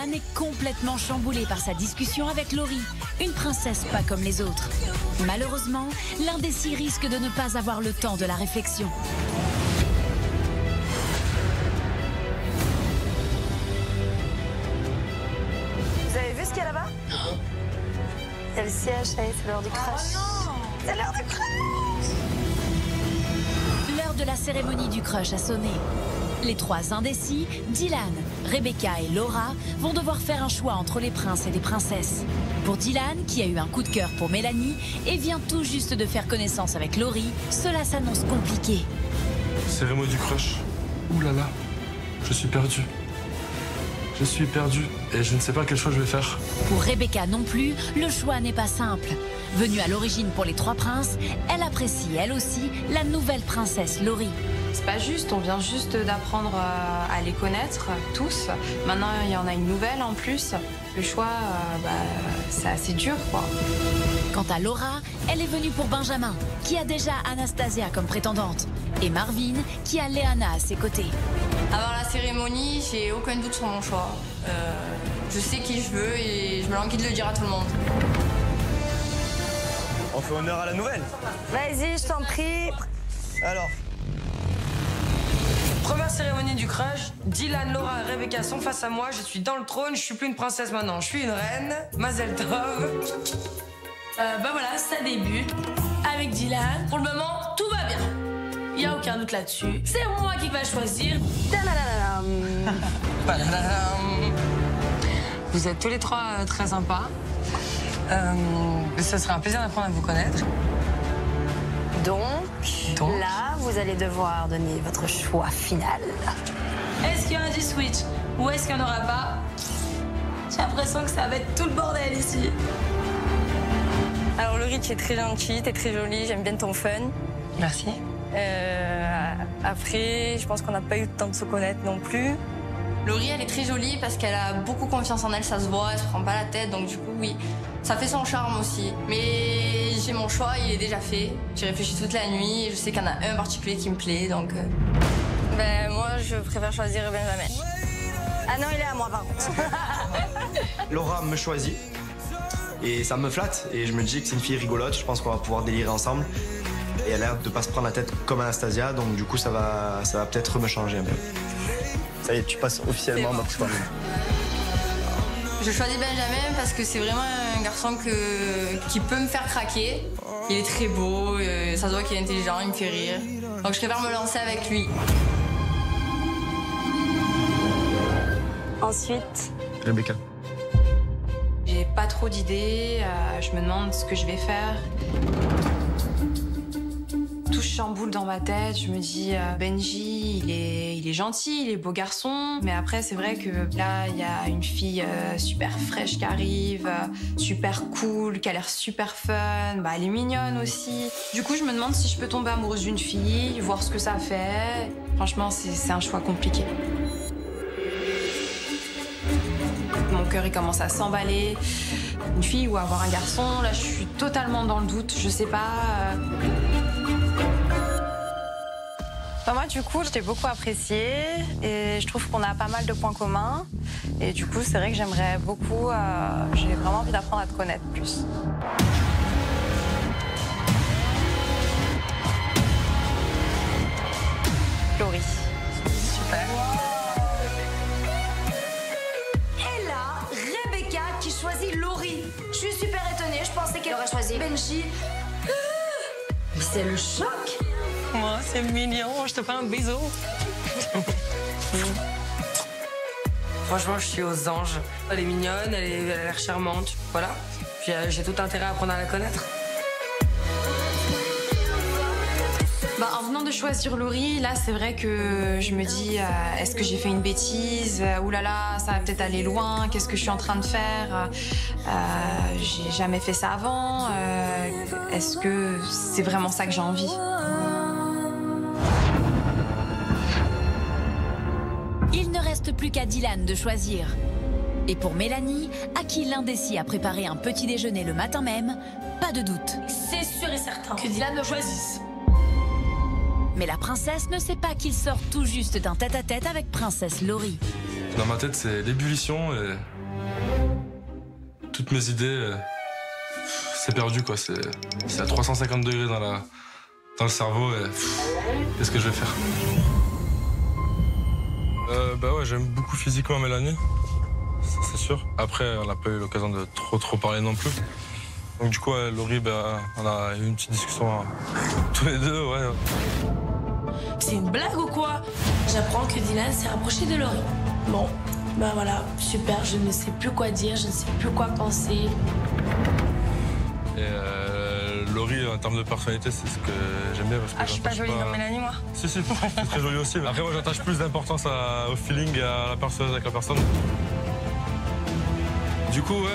Dylan est complètement chamboulé par sa discussion avec Laurie, une princesse pas comme les autres. Malheureusement, l'indécis risque de ne pas avoir le temps de la réflexion. Vous avez vu ce qu'il y a là-bas? Il y a le siège, ça y est, c'est l'heure du crush. C'est l'heure du crush! L'heure de la cérémonie du crush a sonné. Les trois indécis, Dylan, Rebecca et Laura, vont devoir faire un choix entre les princes et les princesses. Pour Dylan, qui a eu un coup de cœur pour Mélanie et vient tout juste de faire connaissance avec Laurie, cela s'annonce compliqué. Cérémonie du crush. Ouh là là, je suis perdu. Je suis perdu et je ne sais pas quel choix je vais faire. Pour Rebecca non plus, le choix n'est pas simple. Venue à l'origine pour les trois princes, elle apprécie elle aussi la nouvelle princesse Laurie. C'est pas juste, on vient juste d'apprendre à les connaître tous. Maintenant, il y en a une nouvelle en plus. Le choix, c'est assez dur, quoi. Quant à Laura, elle est venue pour Benjamin, qui a déjà Anastasia comme prétendante, et Marvin, qui a Léana à ses côtés. Avant la cérémonie, j'ai aucun doute sur mon choix. Je sais qui je veux et je me languis de le dire à tout le monde. On fait honneur à la nouvelle. Vas-y, je t'en prie. Alors. Première cérémonie du crush, Dylan, Laura et Rebecca sont face à moi, je suis dans le trône, je suis plus une princesse maintenant, je suis une reine, Mazel Tov. Voilà, ça débute avec Dylan. Pour le moment, tout va bien. Il n'y a aucun doute là-dessus. C'est moi qui va choisir. Vous êtes tous les trois très sympas. Ce serait un plaisir d'apprendre à vous connaître. Donc, là, vous allez devoir donner votre choix final. Est-ce qu'il y aura du switch ou est-ce qu'il n'y en aura pas? J'ai l'impression que ça va être tout le bordel ici. Alors, Laurie, tu es très gentille, tu es très jolie, j'aime bien ton fun. Merci. Après, je pense qu'on n'a pas eu le temps de se connaître non plus. Laurie, elle est très jolie parce qu'elle a beaucoup confiance en elle, ça se voit, elle se prend pas la tête, donc du coup, oui, ça fait son charme aussi. Mais j'ai mon choix, il est déjà fait. J'ai réfléchi toute la nuit, je sais qu'il y en a un en particulier qui me plaît, donc... Moi, je préfère choisir Benjamin. Ah non, il est à moi, par contre. Laura me choisit. Et ça me flatte. Et je me dis que c'est une fille rigolote, je pense qu'on va pouvoir délirer ensemble. Et elle a l'air de pas se prendre la tête comme Anastasia, donc du coup, ça va peut-être me changer un peu. Ça y est, tu passes officiellement en mode soirée. Je choisis Benjamin parce que c'est vraiment un garçon qui peut me faire craquer. Il est très beau, ça se voit qu'il est intelligent, il me fait rire. Donc je préfère me lancer avec lui. Ensuite, Rebecca. J'ai pas trop d'idées, je me demande ce que je vais faire. Tout chamboule dans ma tête, je me dis Benji, il est gentil, il est beau garçon, mais après c'est vrai que là il y a une fille super fraîche qui arrive, super cool, qui a l'air super fun, elle est mignonne aussi. Du coup je me demande si je peux tomber amoureuse d'une fille, voir ce que ça fait. Franchement c'est un choix compliqué. Mon cœur il commence à s'emballer. Une fille ou avoir un garçon, là je suis totalement dans le doute, je sais pas. moi, du coup, je t'ai beaucoup apprécié et je trouve qu'on a pas mal de points communs. Et du coup, c'est vrai que j'aimerais beaucoup... j'ai vraiment envie d'apprendre à te connaître plus. Laurie. Super. Et là, Rebecca qui choisit Laurie. Je suis super étonnée, je pensais qu'elle aurait choisi Benji. Mais c'est le choc. Moi, c'est mignon, je te fais un bisou. Franchement, je suis aux anges. Elle est mignonne, elle a l'air charmante, voilà. Puis j'ai tout intérêt à apprendre à la connaître. En venant de choisir Laurie, là, c'est vrai que je me dis, est-ce que j'ai fait une bêtise? Ouh là là, ça va peut-être aller loin. Qu'est-ce que je suis en train de faire? J'ai jamais fait ça avant. Est-ce que c'est vraiment ça que j'ai envie? Il ne reste plus qu'à Dylan de choisir. Et pour Mélanie, à qui l'indécis a préparé un petit déjeuner le matin même, pas de doute. C'est sûr et certain que Dylan me choisisse. Mais la princesse ne sait pas qu'il sort tout juste d'un tête-à-tête avec princesse Laurie. Dans ma tête, c'est l'ébullition et toutes mes idées, c'est perdu quoi. C'est à 350 degrés dans le cerveau et qu'est-ce que je vais faire? Bah ouais, j'aime beaucoup physiquement Mélanie, ça c'est sûr. Après, on n'a pas eu l'occasion de trop parler non plus. Donc du coup, ouais, Laurie, bah, on a eu une petite discussion tous les deux, ouais. C'est une blague ou quoi? J'apprends que Dylan s'est rapproché de Laurie. Bon, bah voilà, super, je ne sais plus quoi dire, je ne sais plus quoi penser. Et Laurie, en termes de personnalité, c'est ce que j'aime bien parce que Ah, je suis pas jolie comme Mélanie, moi. Si, c'est très joli aussi. Mais après, moi, j'attache plus d'importance au feeling et à la personne avec la personne. Du coup, ouais,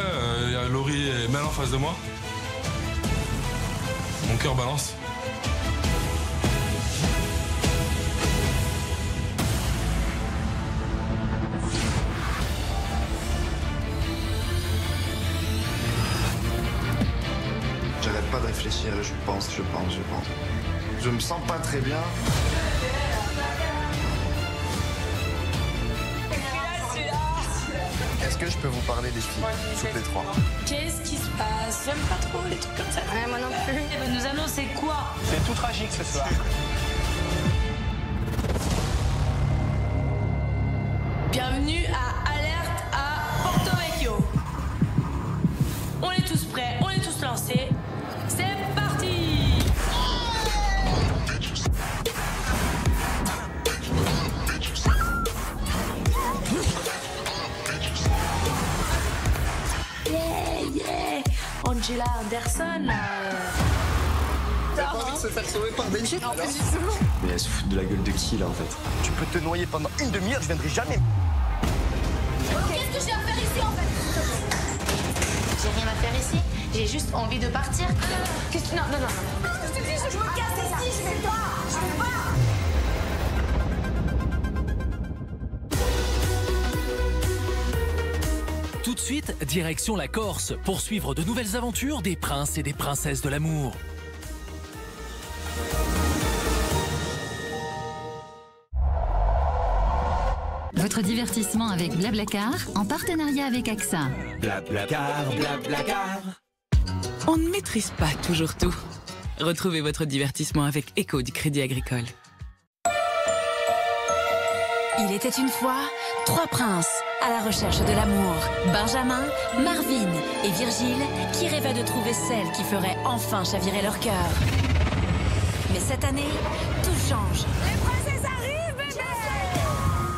il y a Laurie et Mel en face de moi. Mon cœur balance. J'arrête pas de réfléchir, je pense. Je me sens pas très bien. Est-ce que je peux vous parler des filles, toutes les trois? Qu'est-ce qui se passe? J'aime pas trop les trucs comme ça. Ouais, moi non plus. Elle va nous annoncer quoi? C'est tout tragique ce soir. Bienvenue à Alerte à Porto Vecchio. On est tous prêts, on est tous lancés. C'est parti! Yeah! Angela Anderson, là. T'as pas envie de se faire sauver par Benji? Mais elle se fout de la gueule de qui là en fait? Tu peux te noyer pendant une demi-heure, je viendrai jamais. Qu'est-ce que j'ai à faire ici en fait? J'ai rien à faire ici. J'ai juste envie de partir. Qu'est-ce que... Non. Qu'est-ce que tu dis? Je me casse ici, je vais pas. Tout de suite, direction la Corse pour suivre de nouvelles aventures des princes et des princesses de l'amour. Votre divertissement avec Blablacar en partenariat avec AXA. Blablacar. On ne maîtrise pas toujours tout. Retrouvez votre divertissement avec Eco du Crédit Agricole. Il était une fois 3 princes à la recherche de l'amour. Benjamin, Marvin et Virgile qui rêvaient de trouver celle qui ferait enfin chavirer leur cœur. Mais cette année, tout change. Les princesses arrivent, bébé!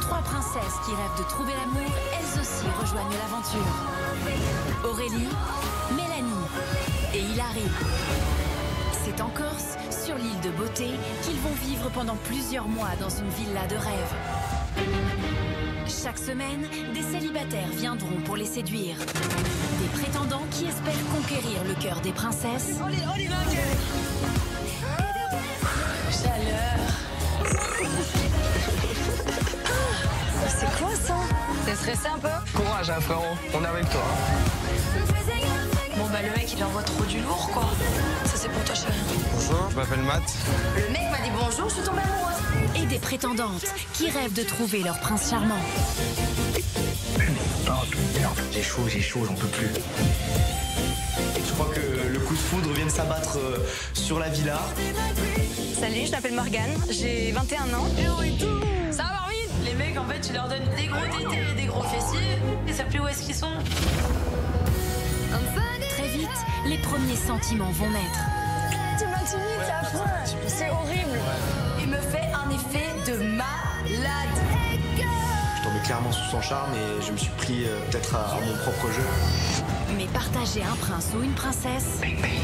3 princesses qui rêvent de trouver l'amour, elles aussi rejoignent l'aventure. Aurélie, Mélanie et Hilary. C'est en Corse, sur l'île de Beauté, qu'ils vont vivre pendant plusieurs mois dans une villa de rêve. Chaque semaine, des célibataires viendront pour les séduire. Des prétendants qui espèrent conquérir le cœur des princesses. Chaleur. C'est quoi ça? T'es stressé un peu? Courage, hein, frérot, on est avec toi. Bon bah le mec il envoie trop du lourd quoi. Ça c'est pour toi chérie. Bonjour, je m'appelle Matt. Le mec m'a dit bonjour, je suis tombée amoureuse. Et des prétendantes qui rêvent de trouver leur prince charmant. J'ai chaud, j'en peux plus. Je crois que le coup de foudre vient de s'abattre sur la villa. Salut, je m'appelle Morgane, j'ai 21 ans. Ça va Marvin? Les mecs en fait tu leur donnes des gros tétés et des gros fessiers. Ils savent plus où est-ce qu'ils sont. Très vite, les premiers sentiments vont naître. Tu m'intimides, c'est affreux. C'est horrible. Il me fait un effet de malade. Je tombais clairement sous son charme et je me suis pris peut-être à mon propre jeu. Mais partager un prince ou une princesse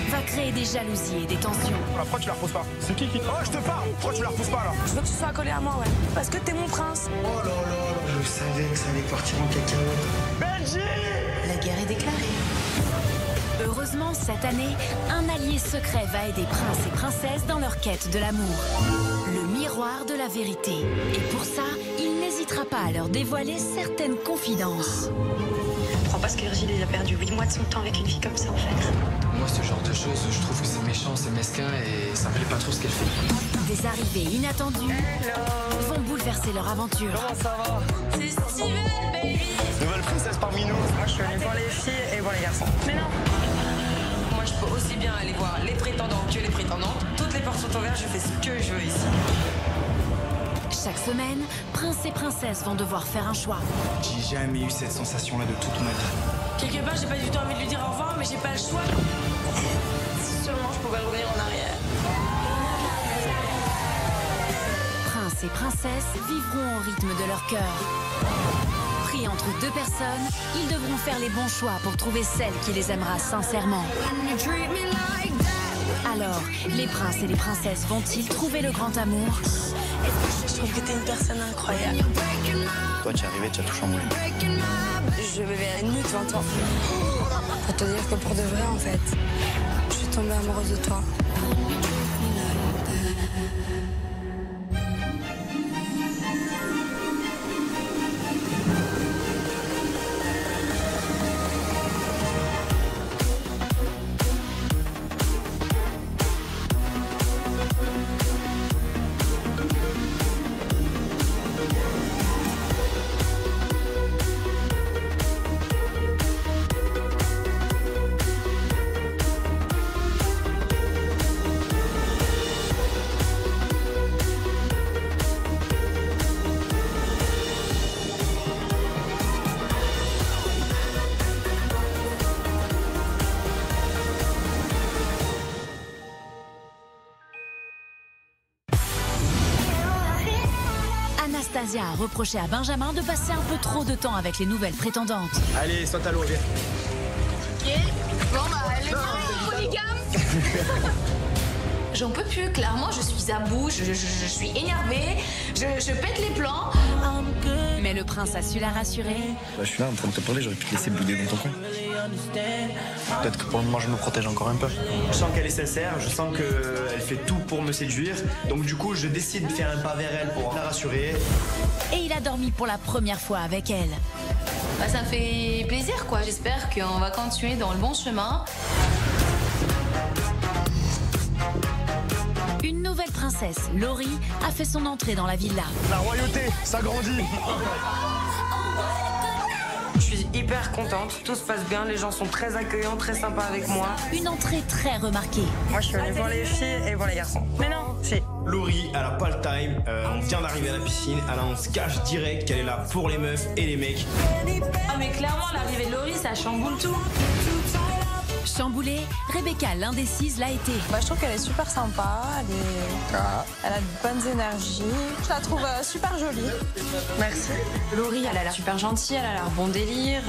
va créer des jalousies et des tensions. Pourquoi tu la reposes pas? C'est qui? Oh, je te parle! Pourquoi tu la reposes pas là? Je veux que tu sois collé à moi, ouais. Parce que t'es mon prince. Oh là là, je savais que ça allait partir en cacahuète. Benji! La guerre est déclarée. Heureusement, cette année, un allié secret va aider princes et princesses dans leur quête de l'amour. Le miroir de la vérité. Et pour ça, il n'hésite n'hésitera pas à leur dévoiler certaines confidences. Je comprends pas ce que Virgile il a perdu 8 mois de son temps avec une fille comme ça en fait. Moi, ce genre de choses, je trouve que c'est méchant, c'est mesquin et ça me plaît pas trop ce qu'elle fait. Des arrivées inattendues vont bouleverser leur aventure. Comment ça va? C'est Steven, baby. Nouvelle princesse parmi nous. Moi, je suis venue voir les filles et voir les garçons. Mais non. Moi, je peux aussi bien aller voir les prétendants que les prétendantes. Toutes les portes sont ouvertes, je fais ce que je veux ici. Chaque semaine, princes et princesses vont devoir faire un choix. J'ai jamais eu cette sensation-là de toute ma vie. Quelque part, j'ai pas du tout envie de lui dire au revoir, mais j'ai pas le choix. Si seulement je pouvais revenir en arrière. Princes et princesses vivront au rythme de leur cœur. Pris entre deux personnes, ils devront faire les bons choix pour trouver celle qui les aimera sincèrement. Alors, les princes et les princesses vont-ils trouver le grand amour? Je trouve que t'es une personne incroyable. Toi, tu es arrivé, tu as tout chamboulé. Je bébé la nuit devant toi. Pour te dire que pour de vrai, en fait, je suis tombée amoureuse de toi. Anastasia a reproché à Benjamin de passer un peu trop de temps avec les nouvelles prétendantes. Allez, saute à l'eau, viens. Ok. Bon bah, elle est polygame. J'en peux plus, clairement, je suis à bout, je suis énervée, je pète les plans. Mais le prince a su la rassurer. Bah, je suis là en train de te parler, j'aurais pu te laisser bouder dans ton coin. Peut-être que pour le moment, je me protège encore un peu. Je sens qu'elle est sincère, je sens qu'elle fait tout pour me séduire. Donc du coup, je décide de faire un pas vers elle pour la rassurer. Et il a dormi pour la première fois avec elle. Bah, ça me fait plaisir, quoi. J'espère qu'on va continuer dans le bon chemin. Une nouvelle princesse, Laurie, a fait son entrée dans la villa. La royauté, ça grandit. Je suis hyper contente, tout se passe bien, les gens sont très accueillants, très sympas avec moi. Une entrée très remarquée. Moi, je suis venue voir les filles et voir les garçons. Mais non, si. Laurie, elle a pas le time, on vient d'arriver à la piscine, elle on se cache direct qu'elle est là pour les meufs et les mecs. Ah mais clairement, l'arrivée de Laurie, ça chamboule tout. Chamboulée, Rebecca, l'indécise, l'a été. Bah, je trouve qu'elle est super sympa, elle a de bonnes énergies. Je la trouve super jolie. Merci. Laurie, elle a l'air super gentille, elle a l'air bon délire.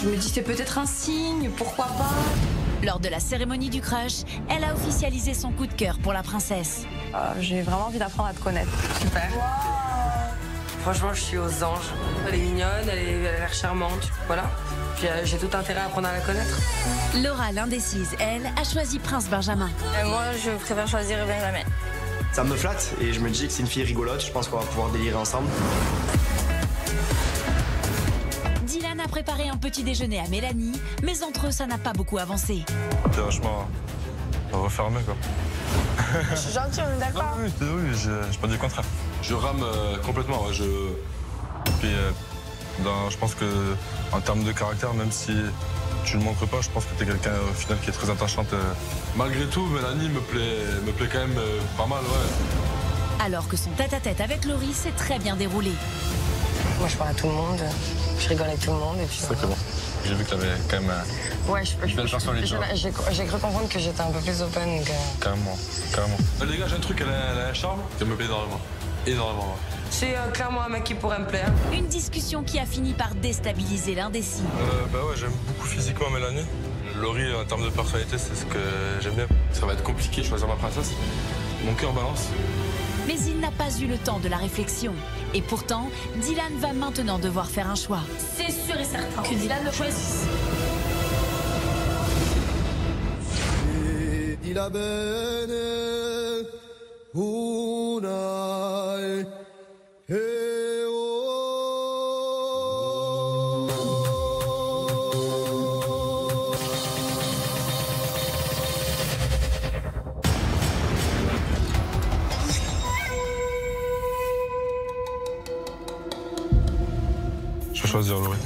Je me dis c'est peut-être un signe, pourquoi pas. Lors de la cérémonie du crush, elle a officialisé son coup de cœur pour la princesse. J'ai vraiment envie d'apprendre à te connaître. Super. Franchement, je suis aux anges. Elle est mignonne, elle a l'air charmante, voilà. Puis j'ai tout intérêt à apprendre à la connaître. Laura, l'indécise, elle, a choisi Prince Benjamin. Moi, je préfère choisir Benjamin. Ça me flatte et je me dis que c'est une fille rigolote, je pense qu'on va pouvoir délirer ensemble. Dylan a préparé un petit déjeuner à Mélanie, mais entre eux, ça n'a pas beaucoup avancé. T'es vachement refermé, quoi. Je suis gentille, on est d'accord. Ah, oui, j'ai pas dit le contraire. Je rame complètement, ouais, Puis, je pense que en termes de caractère, même si tu ne le montres pas, je pense que t'es quelqu'un au final qui est très attachante. Malgré tout, Mélanie me plaît quand même pas mal, ouais. Alors que son tête-à-tête avec Laurie s'est très bien déroulé. Moi, je parle à tout le monde, je rigole avec tout le monde et puis. C'est bon. J'ai vu que t'avais quand même une belle personnalité. J'ai cru comprendre que j'étais un peu plus open. Carrément. Les gars, j'ai un truc, elle a un charme qui me plaît énormément. Énormément, ouais. C'est clairement un mec qui pourrait me plaire. Une discussion qui a fini par déstabiliser l'indécis. Bah ouais, j'aime beaucoup physiquement Mélanie. Laurie, en termes de personnalité, c'est ce que j'aime bien. Ça va être compliqué de choisir ma princesse. Mon cœur balance. Mais il n'a pas eu le temps de la réflexion. Et pourtant, Dylan va maintenant devoir faire un choix. C'est sûr et certain que Dylan le choisisse. vais choisir Laurie.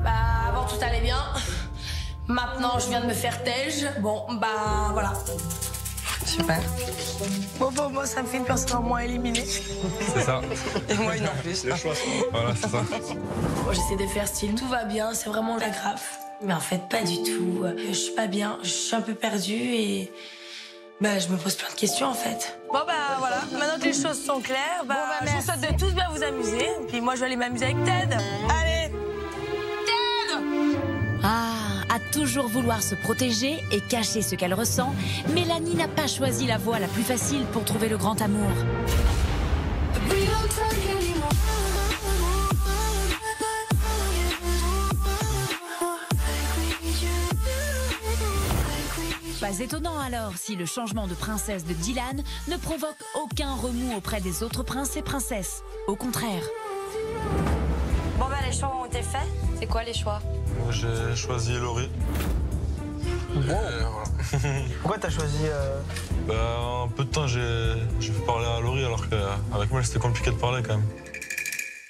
Bah, avant tout allait bien. Maintenant, je viens de me faire tège. Bon, bah, voilà. Super. Bon, moi, ça me fait une personne en moins éliminée. C'est ça. Et moi, une en plus. Le choix. Voilà, c'est ça. Bon, j'essaie de faire style. Tout va bien, c'est vraiment la grave. Mais en fait, pas du tout. Je suis pas bien, je suis un peu perdue et... Bah, je me pose plein de questions, en fait. Bon, bah, voilà. Maintenant que les choses sont claires, bah, je vous souhaite de tous bien vous amuser. Puis moi, je vais aller m'amuser avec Ted. Allez! Ted! Ah, à toujours vouloir se protéger et cacher ce qu'elle ressent, Mélanie n'a pas choisi la voie la plus facile pour trouver le grand amour. Pas étonnant alors si le changement de princesse de Dylan ne provoque aucun remous auprès des autres princes et princesses. Au contraire. Bon bah les choix ont été faits. C'est quoi les choix? Moi, j'ai choisi Laurie. Wow. Voilà. Pourquoi t'as choisi Bah, un peu de temps, j'ai fait parler à Laurie alors qu'avec Mel, c'était compliqué de parler quand même.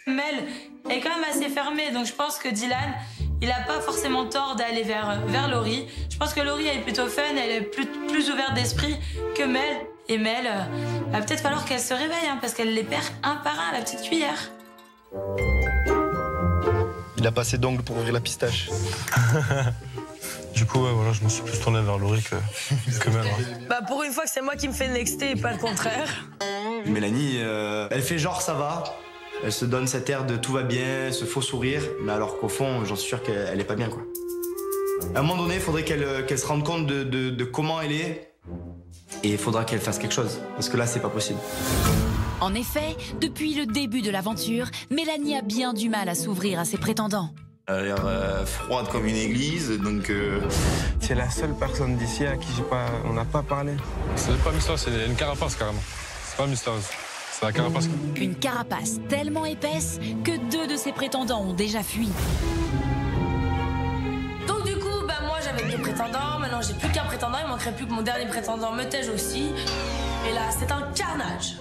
Mel est quand même assez fermée, donc je pense que Dylan, il a pas forcément tort d'aller vers Laurie. Je pense que Laurie, elle est plutôt fun, elle est plus ouverte d'esprit que Mel. Et Mel, va peut-être falloir qu'elle se réveille, hein, parce qu'elle les perd un par un, la petite cuillère. Il a passé d'ongles pour ouvrir la pistache. Du coup, ouais, voilà, je me suis plus tourné vers Laurie que Mel. Hein. Bah pour une fois que c'est moi qui me fais nexter et pas le contraire. Mélanie, elle fait genre ça va. Elle se donne cet air de tout va bien, ce faux sourire, mais alors qu'au fond, j'en suis sûr qu'elle est pas bien, quoi. À un moment donné, il faudrait qu'elle se rende compte de comment elle est, et il faudra qu'elle fasse quelque chose, parce que là, c'est pas possible. En effet, depuis le début de l'aventure, Mélanie a bien du mal à s'ouvrir à ses prétendants. Elle a l'air froide comme une église, donc... C'est la seule personne d'ici à qui on n'a pas parlé. C'est pas mystérieux, c'est une carapace carrément. C'est pas mystérieux. C'est la carapace. Une carapace tellement épaisse que 2 de ses prétendants ont déjà fui. Donc du coup, bah moi j'avais 2 prétendants, maintenant j'ai plus qu'un prétendant, il manquerait plus que mon dernier prétendant me tège aussi. Et là, c'est un carnage.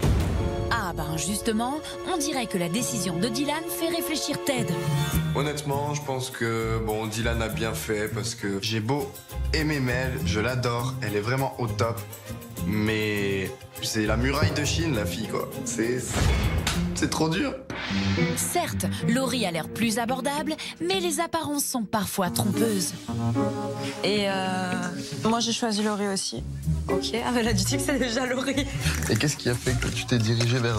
Ah ben justement, on dirait que la décision de Dylan fait réfléchir Ted. Honnêtement, je pense que bon, Dylan a bien fait parce que j'ai beau aimer Mel, je l'adore, elle est vraiment au top. Mais c'est la muraille de Chine, la fille, quoi. C'est trop dur. Certes, Laurie a l'air plus abordable, mais les apparences sont parfois trompeuses. Et moi j'ai choisi Laurie aussi. Ok, ah mais elle a dit que c'est déjà Laurie. Et qu'est-ce qui a fait que tu t'es dirigée vers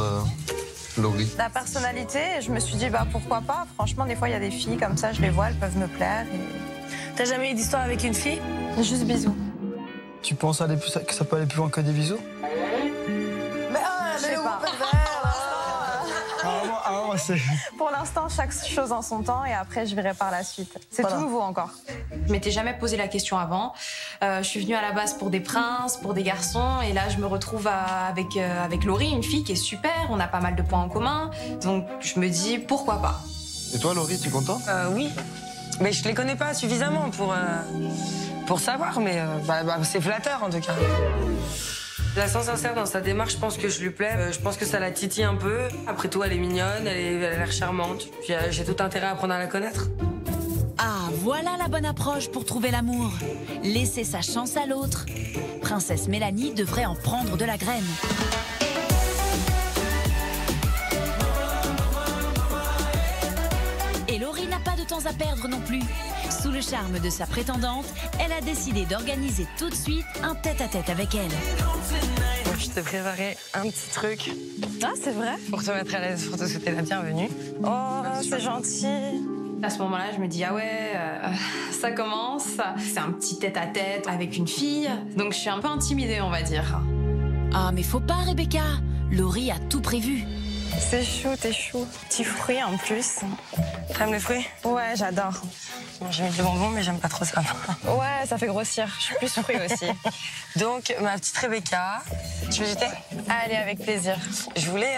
Laurie? La personnalité, je me suis dit bah pourquoi pas. Franchement, des fois il y a des filles comme ça, je les vois, elles peuvent me plaire. T'as jamais eu d'histoire avec une fille? Juste bisous. Tu penses que ça peut aller plus loin que des bisous? Mais je sais pas. Pour l'instant, chaque chose en son temps et après je verrai par la suite. C'est tout nouveau encore. Je m'étais jamais posé la question avant. Je suis venue à la base pour des princes, pour des garçons et là je me retrouve avec Laurie, une fille qui est super, on a pas mal de points en commun. Donc je me dis pourquoi pas. Et toi Laurie, tu es contente? Oui. Mais je les connais pas suffisamment pour savoir, mais c'est flatteur en tout cas. La sens sincère dans sa démarche, je pense que je lui plais. Je pense que ça la titille un peu. Après tout, elle est mignonne, elle a l'air charmante. Puis j'ai tout intérêt à apprendre à la connaître. Ah, voilà la bonne approche pour trouver l'amour. Laisser sa chance à l'autre. Princesse Mélanie devrait en prendre de la graine. Et Laurie n'a pas de temps à perdre non plus. Sous le charme de sa prétendante, elle a décidé d'organiser tout de suite un tête-à-tête avec elle. Je t'ai préparé un petit truc. Ah, c'est vrai? Pour te mettre à l'aise, pour te souhaiter la bienvenue. Oh, c'est gentil. À ce moment-là, je me dis ah ouais, ça commence. C'est un petit tête-à-tête avec une fille, donc je suis un peu intimidée, on va dire. Ah, mais faut pas, Rebecca. Laurie a tout prévu. C'est chou, t'es chou. Petit fruit en plus. T'aimes les fruits? Ouais, j'adore. Bon, j'ai mis du bonbon, mais j'aime pas trop ça. Ouais, ça fait grossir. Je suis plus fruit aussi. Donc, ma petite Rebecca, tu veux du thé? Allez, avec plaisir. Je voulais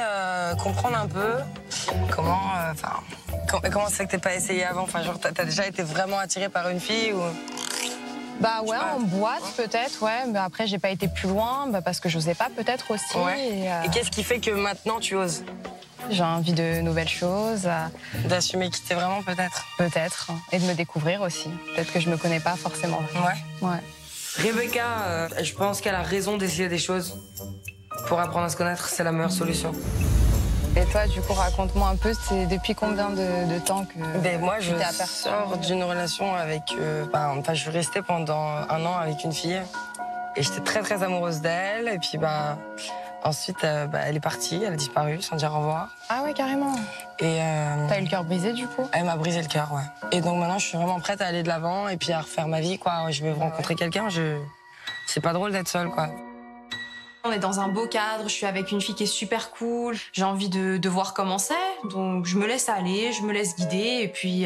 comprendre un peu comment ça fait que t'es pas essayé avant? Enfin, genre, t'as déjà été vraiment attirée par une fille ou... Bah ouais, en boîte peut-être, ouais. Mais après, j'ai pas été plus loin parce que j'osais pas peut-être aussi. Ouais. Et qu'est-ce qui fait que maintenant tu oses? j'ai envie de nouvelles choses. D'assumer qui t'es vraiment, peut-être. Peut-être. Et de me découvrir aussi. Peut-être que je me connais pas forcément. Ouais. Rebecca, je pense qu'elle a raison d'essayer des choses. Pour apprendre à se connaître, c'est la meilleure solution. Et toi, du coup, raconte-moi un peu, c'est depuis combien de temps que moi, je t'es aperçue sors d'une relation avec... je suis restée pendant 1 an avec une fille. Et j'étais très, très amoureuse d'elle. Et puis, ensuite, elle est partie, elle a disparu sans dire au revoir. Ah ouais, carrément. Et t'as eu le cœur brisé, du coup? Elle m'a brisé le cœur, ouais. Et donc maintenant, je suis vraiment prête à aller de l'avant et puis à refaire ma vie, quoi. Je veux rencontrer quelqu'un, c'est pas drôle d'être seule, quoi. On est dans un beau cadre, je suis avec une fille qui est super cool, j'ai envie de voir comment c'est, donc je me laisse aller, je me laisse guider, et puis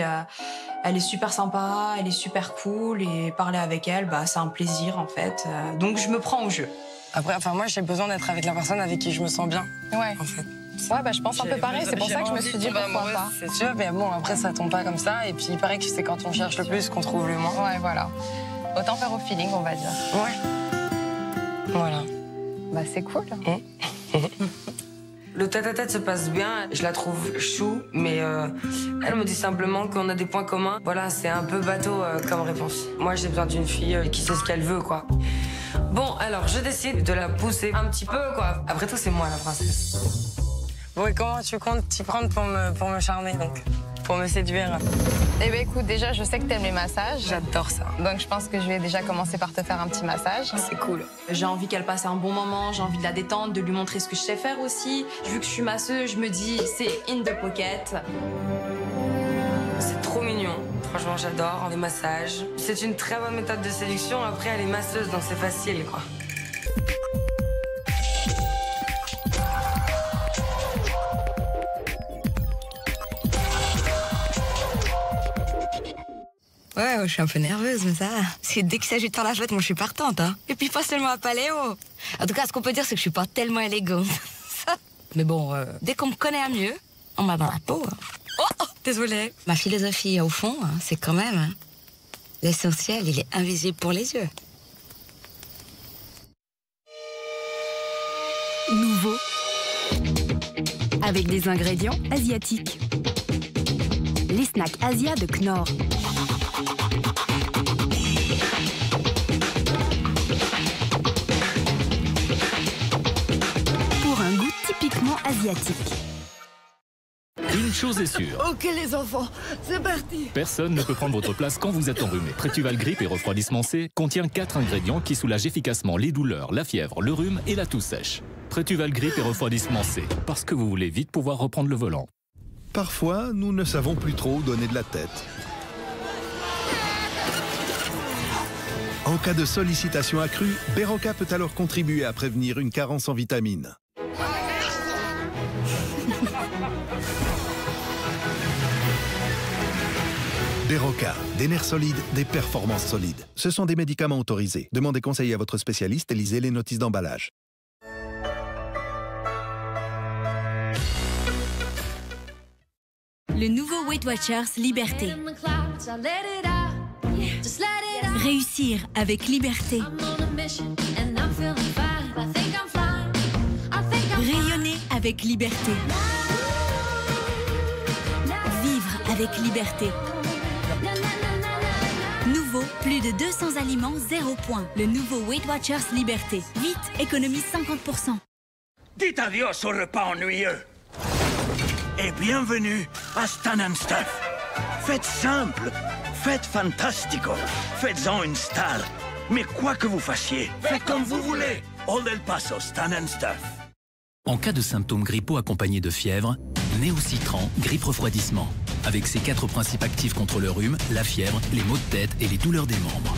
elle est super sympa, elle est super cool, et parler avec elle, c'est un plaisir en fait, donc je me prends au jeu. Après, moi j'ai besoin d'être avec la personne avec qui je me sens bien, en fait. Ouais, je pense un peu pareil, c'est pour ça que je me suis dit pourquoi pas. C'est sûr, mais bon, après ça tombe pas comme ça, et puis il paraît que c'est quand on cherche le plus qu'on trouve le moins. Ouais, voilà. Autant faire au feeling, on va dire. Ouais. Voilà. C'est cool. Le tête-à-tête se passe bien, je la trouve chou, mais elle me dit simplement qu'on a des points communs. Voilà, c'est un peu bateau comme réponse. Moi, j'ai besoin d'une fille qui sait ce qu'elle veut, quoi. Bon, alors, je décide de la pousser un petit peu, quoi. Après tout, c'est moi, la princesse. Bon, et comment tu comptes t'y prendre pour me charmer, donc? Pour me séduire? Eh bien, écoute, déjà, je sais que t'aimes les massages. J'adore ça. Donc, je pense que je vais déjà commencer par te faire un petit massage. C'est cool. J'ai envie qu'elle passe un bon moment, j'ai envie de la détendre, de lui montrer ce que je sais faire aussi. Vu que je suis masseuse, je me dis, c'est in the pocket. C'est trop mignon. Franchement, j'adore les massages. C'est une très bonne méthode de séduction. Après, elle est masseuse, donc c'est facile, quoi. Ouais, je suis un peu nerveuse, mais ça va. Parce que dès qu'il s'agit de faire la fête, moi, je suis partante, hein. Et puis pas seulement à Paléo. En tout cas, ce qu'on peut dire, c'est que je suis pas tellement élégante. Mais bon, dès qu'on me connaît à mieux, on m'a dans la peau. Oh, désolée. Ma philosophie, au fond, c'est quand même... l'essentiel, il est invisible pour les yeux. Nouveau. Avec des ingrédients asiatiques. Les snacks Asia de Knorr. Pour un goût typiquement asiatique. Une chose est sûre. Ok les enfants, c'est parti. Personne ne peut prendre votre place quand vous êtes enrhumé. Prétuval Grippe et Refroidissement C contient 4 ingrédients qui soulagent efficacement les douleurs, la fièvre, le rhume et la toux sèche. Prétuval Grippe et Refroidissement C, parce que vous voulez vite pouvoir reprendre le volant. Parfois, nous ne savons plus trop où donner de la tête. En cas de sollicitation accrue, Berocca peut alors contribuer à prévenir une carence en vitamines. Berocca, des nerfs solides, des performances solides. Ce sont des médicaments autorisés. Demandez conseil à votre spécialiste et lisez les notices d'emballage. Le nouveau Weight Watchers Liberté. Réussir avec liberté. Rayonner avec liberté. Vivre avec liberté. Nouveau, plus de 200 aliments, 0 point. Le nouveau Weight Watchers Liberté. Vite, économise 50%. Dites adios au repas ennuyeux. Et bienvenue à Stan & Stuff. Faites simple, faites fantastico, faites-en une star. Mais quoi que vous fassiez, faites comme vous voulez. Old El Paso, Stan & Stuff. En cas de symptômes grippaux accompagnés de fièvre, Néocitran Grippe Refroidissement. Avec ses 4 principes actifs contre le rhume, la fièvre, les maux de tête et les douleurs des membres.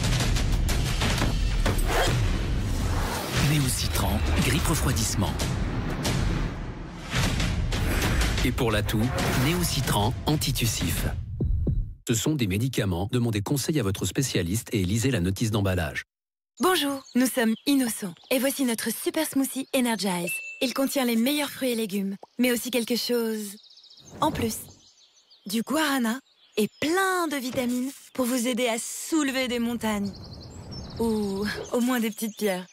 Néocitran Grippe Refroidissement. Et pour la toux, Néocitran antitussif. Ce sont des médicaments. Demandez conseil à votre spécialiste et lisez la notice d'emballage. Bonjour, nous sommes Innocent et voici notre super smoothie Energize. Il contient les meilleurs fruits et légumes, mais aussi quelque chose en plus. Du guarana et plein de vitamines pour vous aider à soulever des montagnes. Ou au moins des petites pierres.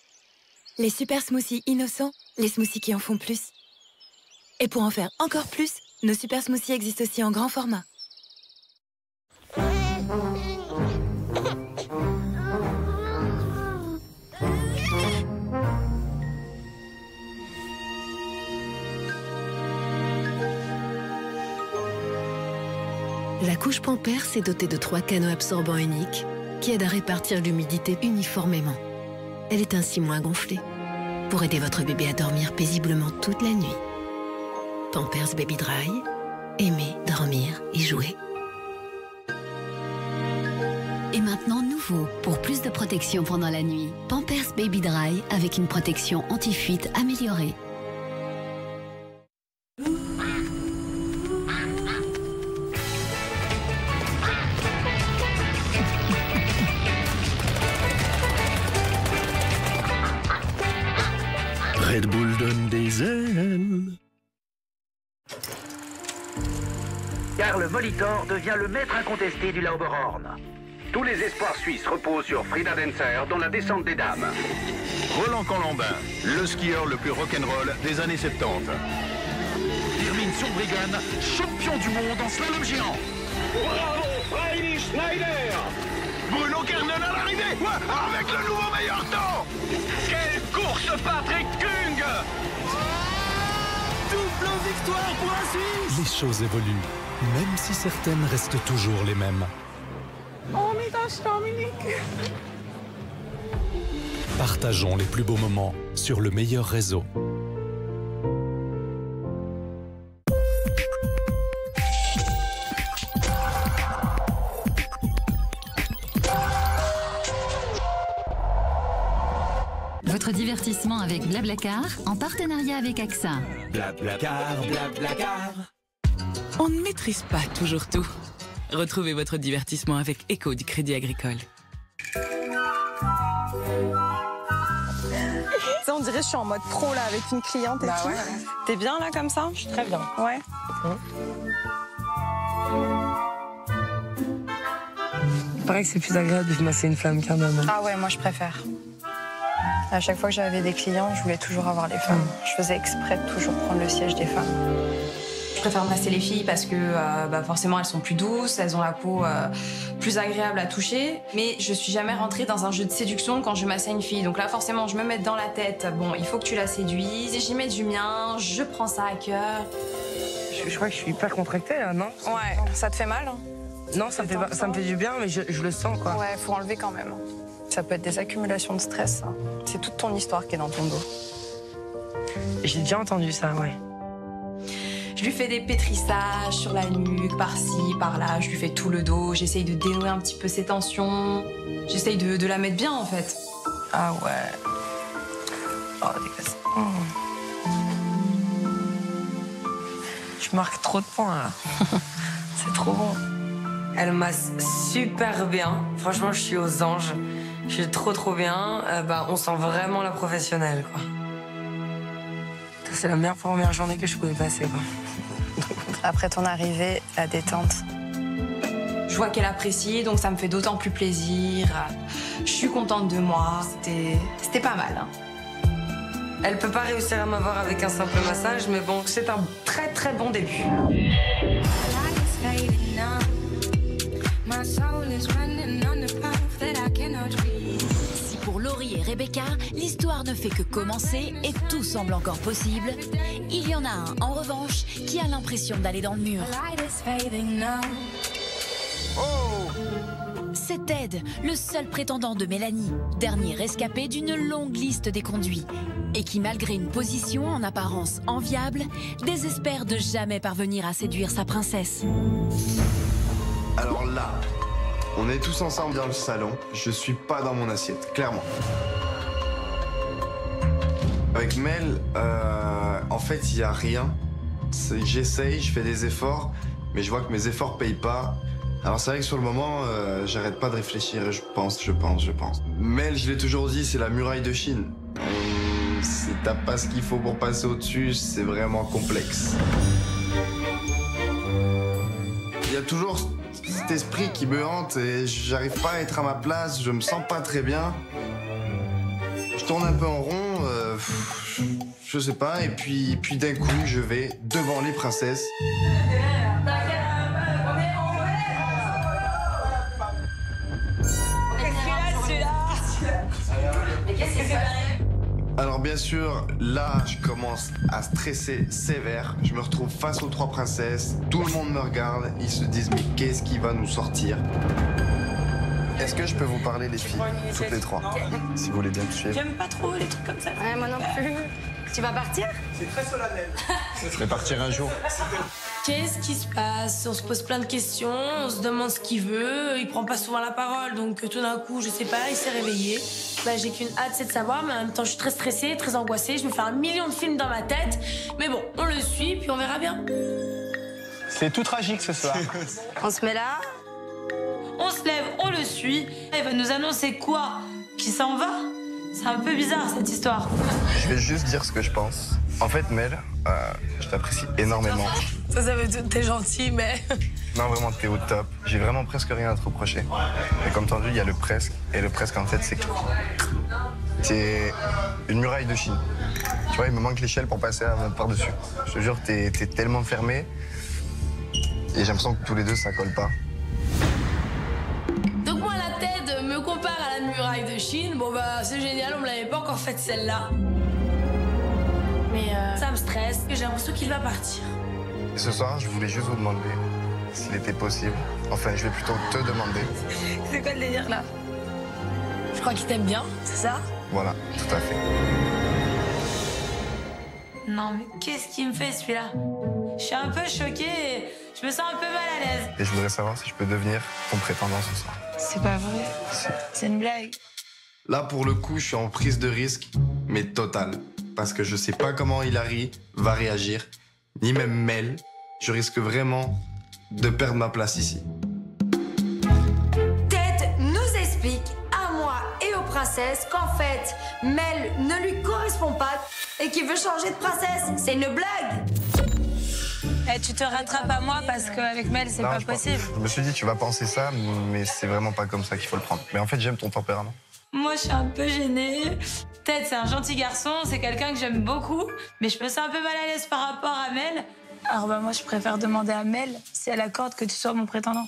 Les super smoothies Innocent, les smoothies qui en font plus. Et pour en faire encore plus, nos super smoothies existent aussi en grand format. La couche Pampers est dotée de 3 canaux absorbants uniques qui aident à répartir l'humidité uniformément. Elle est ainsi moins gonflée pour aider votre bébé à dormir paisiblement toute la nuit. Pampers Baby Dry, aimer, dormir et jouer. Et maintenant nouveau, pour plus de protection pendant la nuit, Pampers Baby Dry avec une protection anti-fuite améliorée. Red Bull donne des ailes. Karl Molitor devient le maître incontesté du Lauberhorn. Tous les espoirs suisses reposent sur Frida Denzer dans la descente des dames. Roland Colambin, le skieur le plus rock'n'roll des années 70. Irmine Surbriggen, champion du monde en slalom géant. Bravo, Heidi Schneider. Bruno Kernel à l'arrivée, avec le nouveau meilleur temps. Quelle course, Patrick Kung. Double victoire pour un Suisse. Les choses évoluent, même si certaines restent toujours les mêmes. Oh my gosh, Dominique. Partageons les plus beaux moments sur le meilleur réseau. Votre divertissement avec Blablacar en partenariat avec AXA. Blablacar, Blablacar. On ne maîtrise pas toujours tout. Retrouvez votre divertissement avec Eco du Crédit Agricole. On dirait que je suis en mode pro là avec une cliente et tout. Ouais. T'es bien là comme ça? Je suis très bien. Ouais. Il paraît que c'est plus agréable de masser une femme qu'un homme. Ah ouais, moi je préfère. À chaque fois que j'avais des clients, je voulais toujours avoir les femmes. Je faisais exprès de toujours prendre le siège des femmes. Je préfère masser les filles parce que forcément elles sont plus douces, elles ont la peau plus agréable à toucher. Mais je suis jamais rentrée dans un jeu de séduction quand je massais une fille. Donc là forcément je me mets dans la tête, bon il faut que tu la séduises, j'y mets du mien, je prends ça à cœur. Je crois que je suis hyper contractée là, non? Ouais, ça te fait mal? Non, ça me fait du bien, mais je le sens quoi. Ouais, faut enlever quand même. Ça peut être des accumulations de stress, ça. C'est toute ton histoire qui est dans ton dos. J'ai déjà entendu ça, ouais. Je lui fais des pétrissages sur la nuque, par-ci, par-là, je lui fais tout le dos, j'essaye de dénouer un petit peu ses tensions, j'essaye de la mettre bien en fait. Ah ouais. Oh, dégueulasse. Je marque trop de points là. C'est trop bon. Elle masse super bien. Franchement, je suis aux anges. Je suis trop bien. On sent vraiment la professionnelle, quoi. C'est la meilleure première journée que je pouvais passer, quoi. Après ton arrivée, la détente. Je vois qu'elle apprécie, donc ça me fait d'autant plus plaisir. Je suis contente de moi. C'était pas mal. Hein. Elle peut pas réussir à m'avoir avec un simple massage, mais bon, c'est un très bon début. Si pour Laurie et Rebecca, l'histoire ne fait que commencer et tout semble encore possible, il y en a un, en revanche, qui a l'impression d'aller dans le mur. C'est Ted, le seul prétendant de Mélanie, dernier rescapé d'une longue liste des conduits, et qui, malgré une position en apparence enviable, désespère de jamais parvenir à séduire sa princesse. Alors là, on est tous ensemble dans le salon. Je suis pas dans mon assiette, clairement. Avec Mel, en fait, il n'y a rien. J'essaye, je fais des efforts, mais je vois que mes efforts payent pas. Alors c'est vrai que sur le moment, j'arrête pas de réfléchir et je pense. Mel, je l'ai toujours dit, c'est la muraille de Chine. Si t'as pas ce qu'il faut pour passer au-dessus, c'est vraiment complexe. Il y a toujours cet esprit qui me hante et j'arrive pas à être à ma place, je me sens pas très bien. Je tourne un peu en rond, je je sais pas, et puis d'un coup, je vais devant les princesses. Alors bien sûr, là, je commence à stresser sévère. Je me retrouve face aux 3 princesses. Tout le monde me regarde. Ils se disent, mais qu'est-ce qui va nous sortir? Est-ce que je peux vous parler, les filles, toutes les 3, si vous voulez bien me suivre? J'aime pas trop les trucs comme ça. Ouais, moi non plus. Tu vas partir? C'est très solennel. Je vais partir un jour. Qu'est-ce qui se passe? On se pose plein de questions, on se demande ce qu'il veut, il prend pas souvent la parole, donc tout d'un coup, je sais pas, il s'est réveillé. Bah, j'ai qu'une hâte, c'est de savoir, mais en même temps, je suis très stressée, très angoissée, je me fais 1 million de films dans ma tête. Mais bon, on le suit, puis on verra bien. C'est tout tragique ce soir. On se met là. On se lève, on le suit. Il va nous annoncer quoi? Qu'il s'en va? C'est un peu bizarre, cette histoire. Je vais juste dire ce que je pense. En fait, Mel, je t'apprécie énormément. Ça veut dire que t'es gentil, mais... Non, vraiment, t'es au top. J'ai vraiment presque rien à te reprocher. Mais comme t'as entendu, il y a le presque. Et le presque, en fait, c'est que t'es une muraille de Chine. Tu vois, il me manque l'échelle pour passer par-dessus. Je te jure, t'es tellement fermé. Et j'ai l'impression que tous les deux, ça colle pas. Donc moi, la tête me compare à la muraille de Chine. Bon, bah, c'est génial, on me l'avait pas encore faite, celle-là. Mais ça me stresse, j'ai l'impression qu'il va partir. Et ce soir, je voulais juste vous demander s'il était possible. Enfin, je vais plutôt te demander. C'est quoi le délire, là? Je crois qu'il t'aime bien, c'est ça? Voilà, tout à fait. Non, mais qu'est-ce qu'il me fait, celui-là? Je suis un peu choquée et je me sens un peu mal à l'aise. Et je voudrais savoir si je peux devenir ton prétendant ce soir. C'est pas vrai. C'est une blague. Là, pour le coup, je suis en prise de risque, mais totale. Parce que je sais pas comment Hilary va réagir, ni même Mel. Je risque vraiment de perdre ma place ici. Ted nous explique, à moi et aux princesses, qu'en fait, Mel ne lui correspond pas et qu'il veut changer de princesse. C'est une blague. Eh, tu te rattrapes à moi parce qu'avec Mel, c'est pas possible. Je me suis dit, tu vas penser ça, mais c'est vraiment pas comme ça qu'il faut le prendre. Mais en fait, j'aime ton tempérament. Moi, je suis un peu gênée. Ted, c'est un gentil garçon, c'est quelqu'un que j'aime beaucoup, mais je me sens un peu mal à l'aise par rapport à Mel. Alors bah moi, je préfère demander à Mel si elle accorde que tu sois mon prétendant.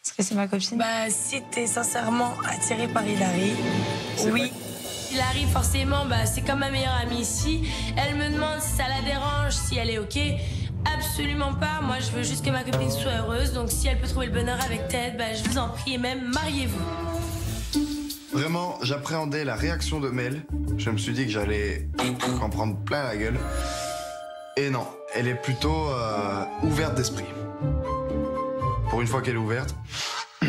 Parce que c'est ma copine. Bah, si t'es sincèrement attirée par Hilary, oui. Hilary, forcément, bah, c'est comme ma meilleure amie ici. Elle me demande si ça la dérange, si elle est OK. Absolument pas. Moi, je veux juste que ma copine soit heureuse. Donc, si elle peut trouver le bonheur avec Ted, bah, je vous en prie, et même mariez-vous. Vraiment, j'appréhendais la réaction de Mel. Je me suis dit que j'allais en prendre plein la gueule. Et non, elle est plutôt ouverte d'esprit. Pour une fois qu'elle est ouverte. Et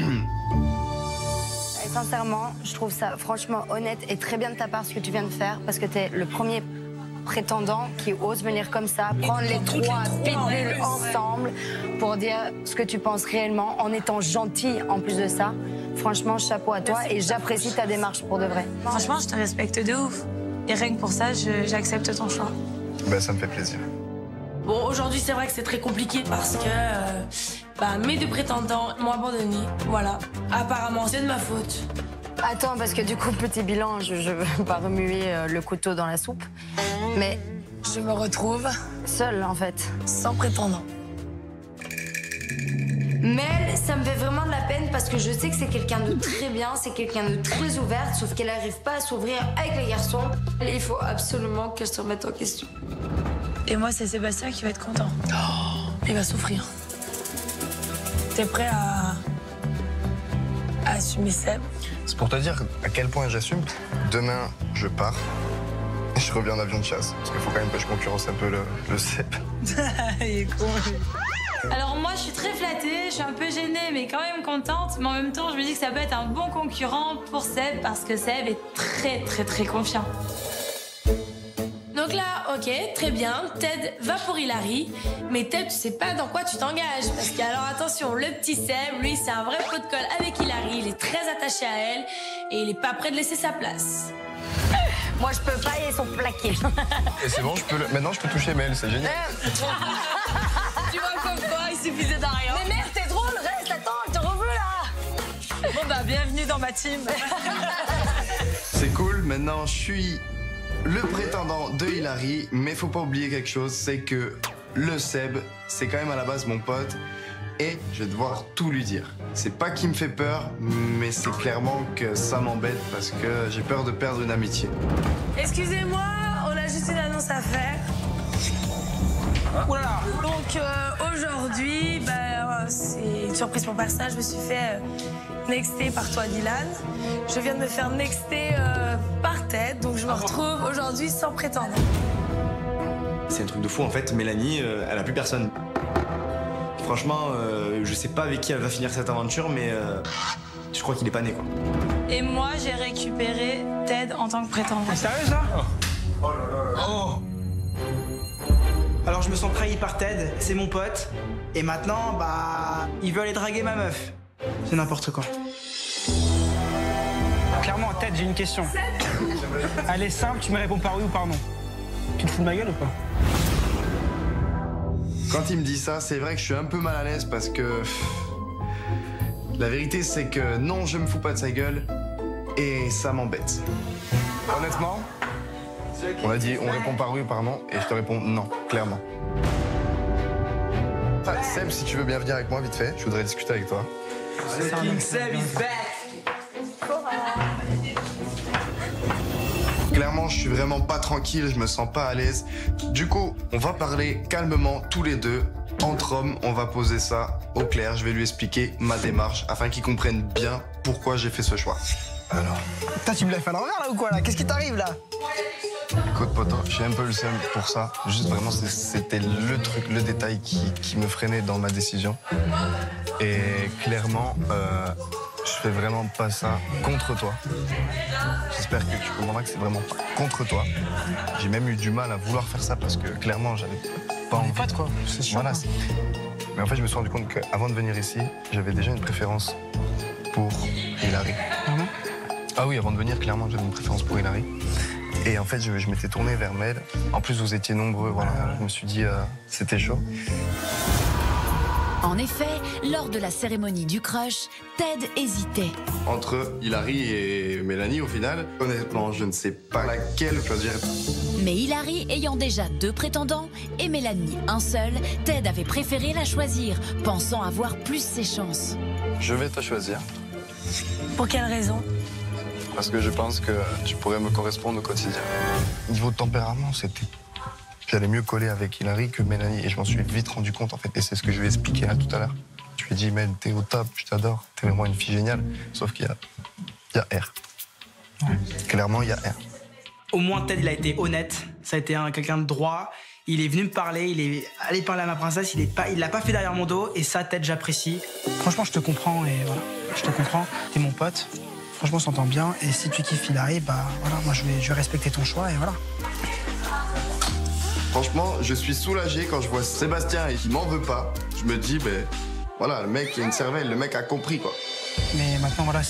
sincèrement, je trouve ça franchement honnête et très bien de ta part ce que tu viens de faire, parce que t'es le premier prétendant qui ose venir comme ça, prendre les 3 pitbulls ensemble pour dire ce que tu penses réellement, en étant gentil en plus de ça. Franchement, chapeau à toi et j'apprécie ta démarche pour de vrai. Franchement, je te respecte de ouf. Et rien que pour ça, j'accepte ton choix. Ben, ça me fait plaisir. Bon, aujourd'hui, c'est vrai que c'est très compliqué parce que mes 2 prétendants m'ont abandonné. Voilà. Apparemment, c'est de ma faute. Attends, parce que du coup, petit bilan, je veux pas remuer le couteau dans la soupe, mais... Je me retrouve... seule, en fait. Sans prétendant. Mel, ça me fait vraiment de la peine parce que je sais que c'est quelqu'un de très bien, c'est quelqu'un de très ouverte, sauf qu'elle n'arrive pas à s'ouvrir avec les garçons. Il faut absolument qu'elle se remette en question. Et moi, c'est Sébastien qui va être content. Oh, il va souffrir. T'es prêt à assumer Seb? C'est pour te dire à quel point j'assume. Demain, je pars. Et je reviens en avion de chasse. Parce qu'il faut quand même que je concurrence un peu le Seb. Il est con. Alors moi, je suis très flattée, je suis un peu gênée, mais quand même contente. Mais en même temps, je me dis que ça peut être un bon concurrent pour Seb, parce que Seb est très, très, très confiant. Donc là, ok, très bien, Ted va pour Hilary, mais Ted, tu sais pas dans quoi tu t'engages, parce que alors attention, le petit Seb, lui, c'est un vrai pot de colle avec Hilary, il est très attaché à elle, et il est pas prêt de laisser sa place. Moi, je peux pas, ils sont plaqués. Et c'est bon, maintenant je peux toucher Mel, c'est génial. Tu vois comme quoi, il suffisait d'un rien. Mais merde, t'es drôle, reste, attends, je te revois là. Bon bah, bienvenue dans ma team. C'est cool, maintenant je suis le prétendant de Hilary, mais faut pas oublier quelque chose, c'est que le Seb, c'est quand même à la base mon pote, et je vais devoir tout lui dire. C'est pas qu'il me fait peur, mais c'est clairement que ça m'embête parce que j'ai peur de perdre une amitié. Excusez-moi, on a juste une annonce à faire. Oulala. Donc aujourd'hui, c'est une surprise pour personne. Je me suis fait nexter par toi, Dylan. Je viens de me faire nexter par Ted, donc je me retrouve aujourd'hui sans prétendant. C'est un truc de fou en fait. Mélanie, elle a plus personne. Franchement, je sais pas avec qui elle va finir cette aventure, mais je crois qu'il est pas né quoi. Et moi, j'ai récupéré Ted en tant que prétendant. T'es sérieux ça? Oh là là là. Oh. Alors je me sens trahi par Ted, c'est mon pote, et maintenant, il veut aller draguer ma meuf. C'est n'importe quoi. Clairement, Ted, j'ai une question. Elle est simple, tu me réponds par oui ou par non. Tu te fous de ma gueule ou pas? Quand il me dit ça, c'est vrai que je suis un peu mal à l'aise parce que... La vérité, c'est que non, je me fous pas de sa gueule, et ça m'embête. Honnêtement, on a dit, on répond par oui ou par non, et je te réponds non, clairement. Enfin, Seb, si tu veux bien venir avec moi vite fait, je voudrais discuter avec toi. The King Seb is back. Clairement, je suis vraiment pas tranquille, je me sens pas à l'aise. Du coup, on va parler calmement tous les deux. Entre hommes, on va poser ça au clair. Je vais lui expliquer ma démarche afin qu'il comprenne bien pourquoi j'ai fait ce choix. Alors... Putain, tu me l'as fait à l'envers là ou quoi là? Qu'est-ce qui t'arrive là? Écoute, poto, j'ai un peu le seum pour ça. Juste vraiment, c'était le truc, le détail qui me freinait dans ma décision. Et clairement, je fais vraiment pas ça contre toi. J'espère que tu comprendras que c'est vraiment pas contre toi. J'ai même eu du mal à vouloir faire ça parce que clairement, j'avais pas envie. Pas de quoi, c'est sûr. Voilà. Mais en fait, je me suis rendu compte qu'avant de venir ici, j'avais déjà une préférence pour Hilary. Ah oui, avant de venir, clairement, j'avais une préférence pour Hilary. Et en fait, je m'étais tourné vers Mel. En plus, vous étiez nombreux, voilà. Je me suis dit, c'était chaud. En effet, lors de la cérémonie du crush, Ted hésitait. Entre Hilary et Mélanie, au final, honnêtement, je ne sais pas laquelle choisir. Mais Hilary ayant déjà 2 prétendants et Mélanie un seul, Ted avait préféré la choisir, pensant avoir plus ses chances. Je vais te choisir. Pour quelle raison? Parce que je pense que tu pourrais me correspondre au quotidien. Niveau tempérament, j'allais mieux coller avec Hilary que Mélanie. Et je m'en suis vite rendu compte, en fait. Et c'est ce que je lui ai expliqué là tout à l'heure. Je lui ai dit, Mel, t'es au top, je t'adore. T'es vraiment une fille géniale. Sauf qu'il y a R. Ouais. Clairement, il y a R. Au moins, Ted, il a été honnête. Ça a été quelqu'un de droit. Il est venu me parler, il est allé parler à ma princesse. Il l'a pas fait derrière mon dos. Et ça, Ted, j'apprécie. Franchement, je te comprends et voilà. Je te comprends. T'es mon pote. Franchement, on s'entend bien. Et si tu kiffes Hilary, voilà, moi, je vais respecter ton choix et voilà. Franchement, je suis soulagé quand je vois Sébastien et qu'il m'en veut pas. Je me dis, voilà, le mec, il a une cervelle, le mec a compris, quoi. Mais maintenant, voilà,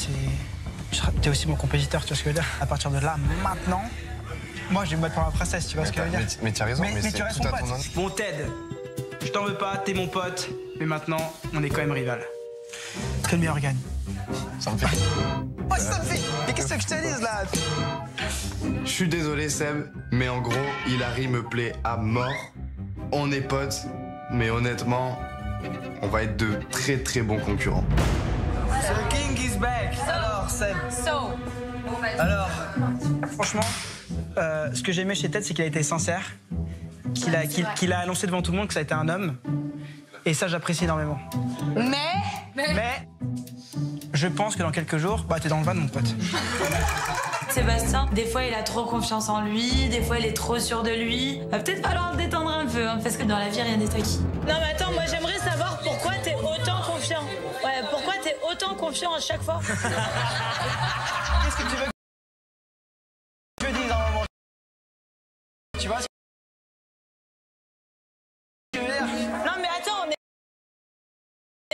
t'es aussi mon compétiteur, tu vois ce que je veux dire? À partir de là, maintenant, moi, je vais me battre pour la princesse, tu vois ce que je veux dire? Mais tu as raison, mais c'est tu restes tout mon à ton pote. honneur. Bon, Ted, je t'en veux pas, t'es mon pote, mais maintenant, on est quand même rival. Que le meilleur gagne. Ça me fait... Oh, ça me fait... Mais qu'est-ce que je te dis, là? Je suis désolé, Seb, mais en gros, Hilary me plaît à mort. On est potes, mais honnêtement, on va être de très très bons concurrents. The King is back. Alors, Seb. Alors, franchement, ce que j'ai aimé chez Ted, c'est qu'il a été sincère, qu'il a annoncé devant tout le monde que ça a été un homme. Et ça, j'apprécie énormément. Mais, je pense que dans quelques jours, t'es dans le van, mon pote. Sébastien, des fois il a trop confiance en lui, des fois il est trop sûr de lui. Va peut-être falloir le détendre un peu, parce que dans la vie rien n'est acquis. Non mais attends, moi j'aimerais savoir pourquoi t'es autant confiant. Ouais, pourquoi t'es autant confiant à chaque fois? Qu'est-ce que tu veux que je dise à un moment? Tu vois ce que je veux dire? Non mais attends, on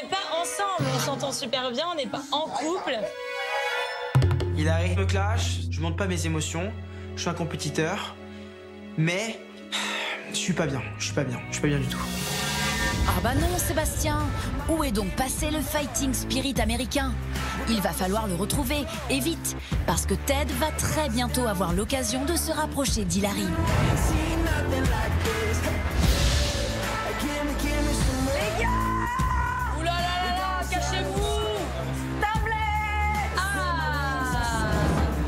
n'est pas ensemble, on s'entend super bien, on n'est pas en couple. Hilary me clash, je montre pas mes émotions, je suis un compétiteur, mais je suis pas bien du tout. Ah bah non, Sébastien, où est donc passé le fighting spirit américain? Il va falloir le retrouver, et vite, parce que Ted va très bientôt avoir l'occasion de se rapprocher d'Hilary. Les gars! Ouh là là là là, cachez-vous! Tablette!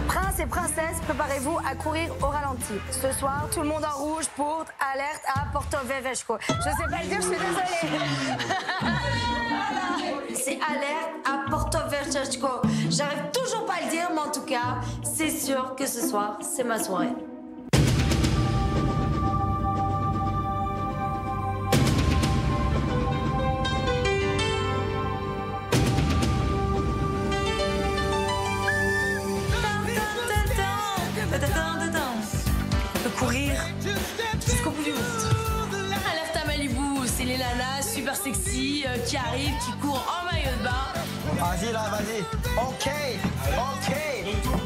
Prince et princesse, préparez-vous à courir au ralenti. Ce soir, tout le monde en rouge pour alerte à Porto Veveshko. Je sais pas le dire, je suis désolée. C'est alerte à Porto Veveshko. J'arrive toujours pas à le dire, mais en tout cas, c'est sûr que ce soir, c'est ma soirée. Courir jusqu'au bout du monde. Alerte à Malibu, c'est les nanas super sexy qui arrivent, qui courent en maillot de bain. Vas-y là, vas-y. Ok,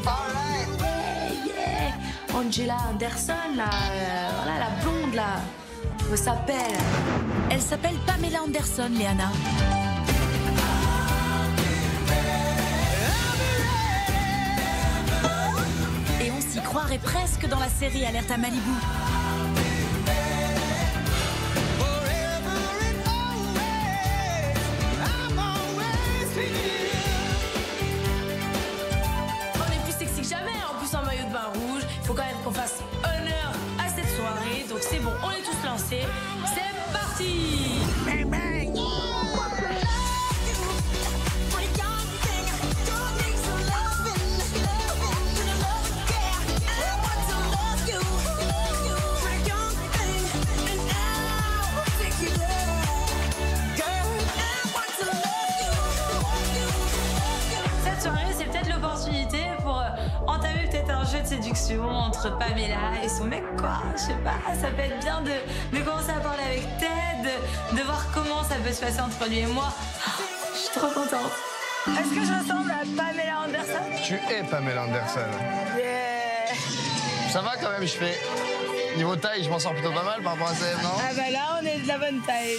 alright. Yeah. Angela Anderson, là, voilà, la blonde là, elle s'appelle. Elle s'appelle Pamela Anderson, Léana. Et on s'y croirait presque dans la série Alerte à Malibu. On est plus sexy que jamais, en plus en maillot de bain rouge. Il faut quand même qu'on fasse honneur à cette soirée. Donc c'est bon, on est tous lancés. C'est parti! Bang, bang. Pour entamer peut-être un jeu de séduction entre Pamela et son mec, quoi. Je sais pas, ça peut être bien de commencer à parler avec Ted, de voir comment ça peut se passer entre lui et moi. Je suis trop contente. Est-ce que je ressemble à Pamela Anderson? Tu es Pamela Anderson. Yeah. Ça va quand même, je fais... Niveau taille, je m'en sors plutôt pas mal par rapport à Seb, non? Ah bah là, on est de la bonne taille.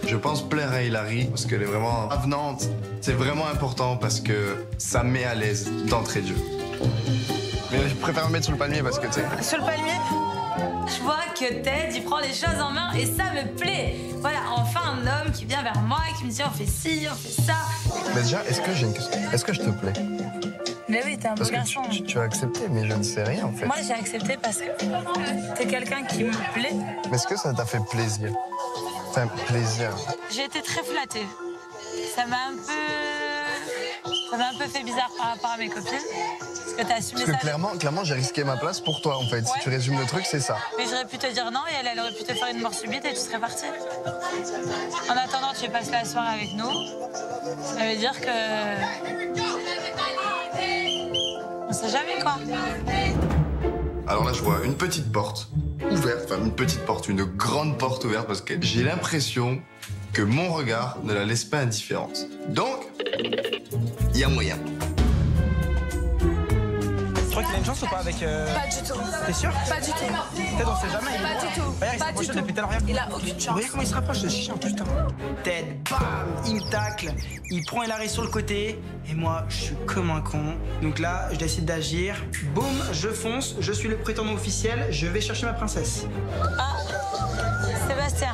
Je pense plaire à Hilary parce qu'elle est vraiment avenante. C'est vraiment important parce que ça met à l'aise d'entrée de jeu. Mais je préfère me mettre sous le palmier parce que tu sais... Sur le palmier? Je vois que Ted, il prend les choses en main et ça me plaît. Voilà, enfin un homme qui vient vers moi et qui me dit on fait ci, on fait ça. Mais déjà, est-ce que j'ai une question? Est-ce que je te plais? Mais oui, t'es un beau garçon. Tu as accepté, mais je ne sais rien en fait. Moi, j'ai accepté parce que t'es quelqu'un qui me plaît. Mais est-ce que ça t'a fait plaisir? Enfin, plaisir. J'ai été très flattée. Ça m'a un peu fait bizarre par rapport à mes copines. Parce que t'as assumé ça. Parce que clairement, j'ai risqué ma place pour toi en fait. Ouais. Si tu résumes le truc, c'est ça. Mais j'aurais pu te dire non et elle aurait pu te faire une mort subite et tu serais partie. En attendant, tu passes la soirée avec nous. Ça veut dire que... On sait jamais quoi. Alors là, je vois une petite porte ouverte, enfin une grande porte ouverte parce que j'ai l'impression que mon regard ne la laisse pas indifférente. Donc, il y a moyen. Tu crois qu'il a une chance ou pas avec... Pas du tout. T'es sûr? Pas du tout. Ted, on sait jamais. Pas du tout. Regarde, il Pas du s'approche depuis tout à l'heure. Il a aucune chance. Regarde comment il se rapproche, ce chien, putain. Ted, bam, il me tacle, il prend Hilary sur le côté, et moi, je suis comme un con. Donc là, je décide d'agir. Boum, je fonce, je suis le prétendant officiel, je vais chercher ma princesse. Ah, Sébastien.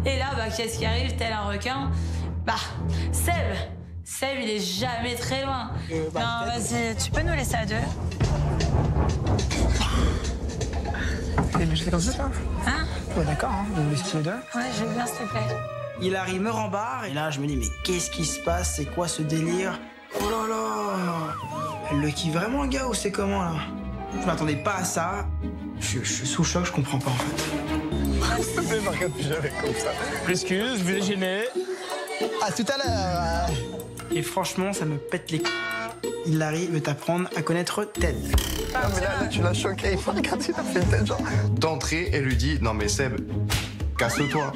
Et là, bah, qu'est-ce qui arrive, tel un requin? Bah, Seb, il est jamais très loin. Non, vas-y, tu peux nous laisser à deux? Mais je fais comme ça? Hein? Ouais, d'accord, hein, vous me laissez tous les deux? Ouais, je veux bien, s'il te plaît. Hilary me rembarre, et là, je me dis, mais qu'est-ce qui se passe? C'est quoi ce délire? Oh là là! Elle le kiffe vraiment, le gars, ou c'est comment, là? Je m'attendais pas à ça. Je suis sous choc, je comprends pas, en fait. S'il te plaît, Marc, plus jamais comme ça. Excuse, je vais gêner. À tout à l'heure. Et franchement, ça me pète les couilles. Hilary veut t'apprendre à connaître Ted. Non, mais là, tu l'as choqué. Il faut regarder, il a fait une tête genre. D'entrée, elle lui dit non, mais Seb, casse-toi.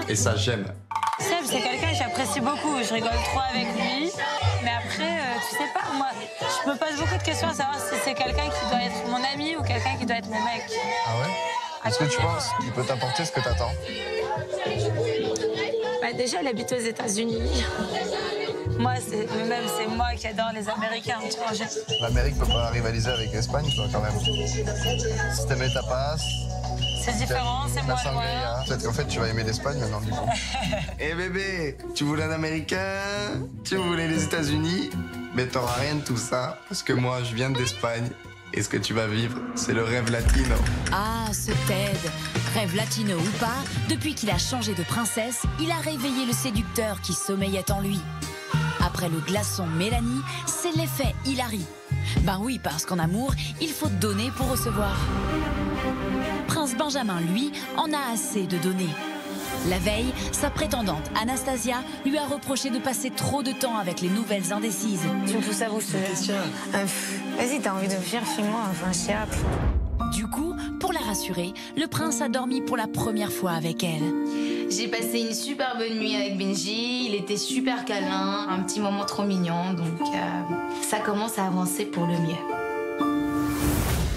Et ça, j'aime. Seb, c'est quelqu'un que j'apprécie beaucoup. Je rigole trop avec lui. Mais après, tu sais pas, moi, je me pose beaucoup de questions à savoir si c'est quelqu'un qui doit être mon ami ou quelqu'un qui doit être mon mec. Ah ouais? Est-ce que tu penses qu'il peut t'apporter ce que t'attends? Bah déjà, elle habite aux États-Unis. Moi, c'est moi qui adore les Américains, tu vois. L'Amérique peut pas rivaliser avec l'Espagne, quoi, quand même. Système et tapas. C'est différent, c'est moins loin. Peut-être qu'en fait, tu vas aimer l'Espagne maintenant, du coup. Eh bébé, tu voulais un Américain, tu voulais les États-Unis, mais t'auras rien de tout ça, parce que moi, je viens d'Espagne, et ce que tu vas vivre, c'est le rêve latino. Ah, ce Ted. Rêve latino ou pas, depuis qu'il a changé de princesse, il a réveillé le séducteur qui sommeillait en lui. Après le glaçon Mélanie, c'est l'effet Hilary. Ben oui, parce qu'en amour, il faut donner pour recevoir. Prince Benjamin, lui, en a assez de donner. La veille, sa prétendante Anastasia lui a reproché de passer trop de temps avec les nouvelles indécises. Tu me pousses à vous, vas-y, t'as envie de venir chez moi, enfin, chiap. Du coup, pour la rassurer, le prince a dormi pour la première fois avec elle. J'ai passé une super bonne nuit avec Benji, il était super câlin, un petit moment trop mignon, donc ça commence à avancer pour le mieux.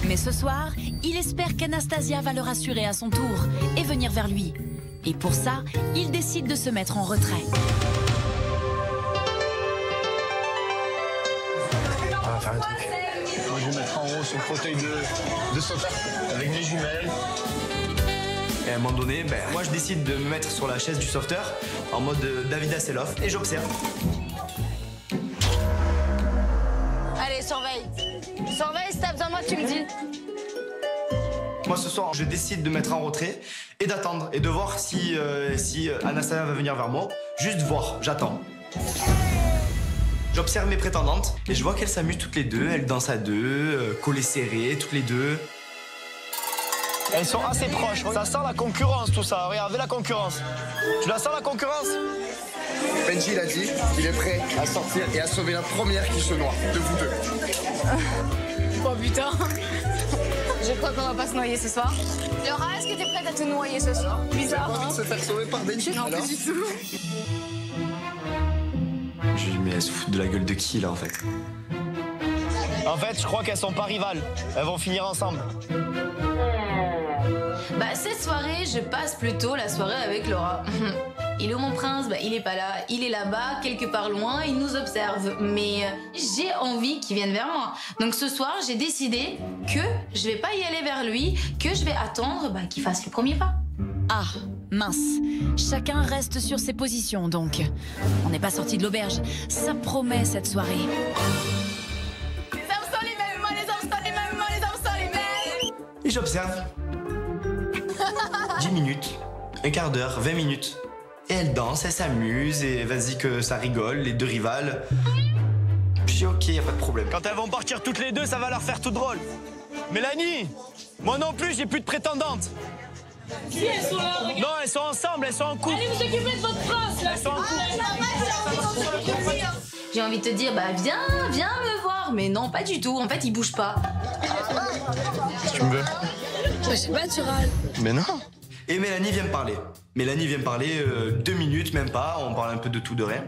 Mais ce soir, il espère qu'Anastasia va le rassurer à son tour et venir vers lui. Et pour ça, il décide de se mettre en retrait. On va faire un truc. Moi, je vais mettre en haut sur le fauteuil de sauteur avec mes jumelles. Et à un moment donné, moi je décide de me mettre sur la chaise du sauveteur en mode David Hasselhoff et j'observe. Allez, surveille. Surveille, si t'as besoin de moi, tu me dis. Moi ce soir, je décide de me mettre en retrait et d'attendre et de voir si Anastasia va venir vers moi. Juste voir, j'attends. J'observe mes prétendantes et je vois qu'elles s'amusent toutes les deux. Elles dansent à deux, collées serrées, toutes les deux. Elles sont assez proches. Ça sent la concurrence, tout ça. Regardez la concurrence. Tu la sens, la concurrence? Benji, il a dit qu'il est prêt à sortir et à sauver la première qui se noie, de vous deux. Oh putain. Je crois qu'on va pas se noyer ce soir. Laura, est-ce que t'es prête à te noyer ce soir? Bizarre, pas envie de se faire sauver par Benji, non, alors? pas du tout. Je lui dis, mais elles se foutent de la gueule de qui, là, en fait? En fait, je crois qu'elles sont pas rivales. Elles vont finir ensemble. Bah cette soirée, je passe plutôt la soirée avec Laura. Il est où mon prince? Il est pas là, il est là-bas, quelque part loin, il nous observe. Mais j'ai envie qu'il vienne vers moi. Donc ce soir, j'ai décidé que je vais pas y aller vers lui, que je vais attendre qu'il fasse le premier pas. Ah, mince. Chacun reste sur ses positions, donc. On n'est pas sorti de l'auberge. Ça promet cette soirée. Les hommes sont les mêmes, moi les hommes sont les mêmes, moi les hommes sont les mêmes. Et j'observe. 10 minutes, un quart d'heure, 20 minutes. Et elles dansent, elles s'amusent, et vas-y que ça rigole, les deux rivales. Je dis ok, y a pas de problème. Quand elles vont partir toutes les deux, ça va leur faire tout drôle. Mélanie, moi non plus, j'ai plus de prétendantes. Si elles sont là, regarde. Non, elles sont ensemble, elles sont en couple. Allez vous occuper de votre prince là. Elles sont en couple. J'ai envie de te dire, viens me voir. Mais non, pas du tout. En fait, il bouge pas. Qu'est-ce que tu me veux? Je sais pas, tu râles. Mais non. Et Mélanie vient me parler. Mélanie vient me parler 2 minutes, même pas. On parle un peu de tout, de rien.